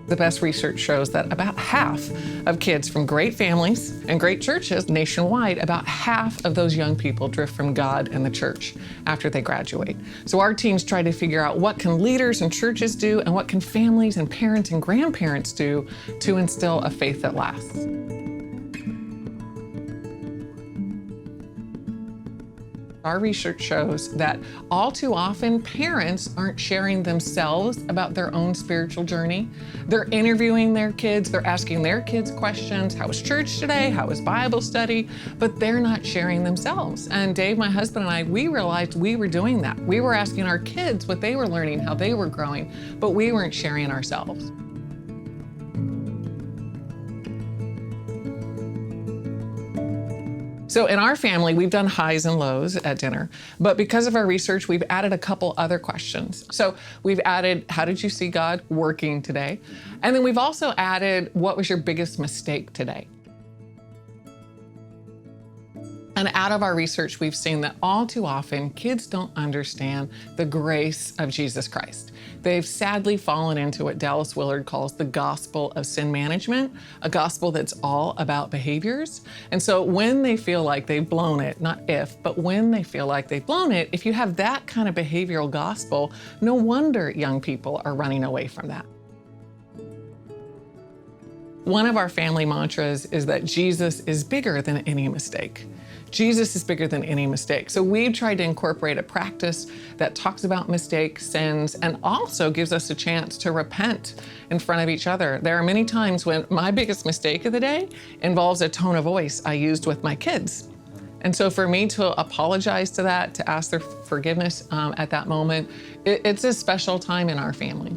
The best research shows that about half of kids from great families and great churches nationwide, about half of those young people drift from God and the church after they graduate. So our teams try to figure out what can leaders and churches do and what can families and parents and grandparents do to instill a faith that lasts. Our research shows that all too often parents aren't sharing themselves about their own spiritual journey. They're interviewing their kids, they're asking their kids questions. How was church today? How was Bible study? But they're not sharing themselves. And Dave, my husband, and I, we realized we were doing that. We were asking our kids what they were learning, how they were growing, but we weren't sharing ourselves. So in our family, we've done highs and lows at dinner, but because of our research, we've added a couple other questions. So we've added, how did you see God working today? And then we've also added, what was your biggest mistake today? And out of our research, we've seen that all too often, kids don't understand the grace of Jesus Christ. They've sadly fallen into what Dallas Willard calls the gospel of sin management, a gospel that's all about behaviors. And so when they feel like they've blown it, not if, but when they feel like they've blown it, if you have that kind of behavioral gospel, no wonder young people are running away from that. One of our family mantras is that Jesus is bigger than any mistake. Jesus is bigger than any mistake. So we've tried to incorporate a practice that talks about mistakes, sins, and also gives us a chance to repent in front of each other. There are many times when my biggest mistake of the day involves a tone of voice I used with my kids. And so for me to apologize to that, to ask their forgiveness at that moment, it's a special time in our family.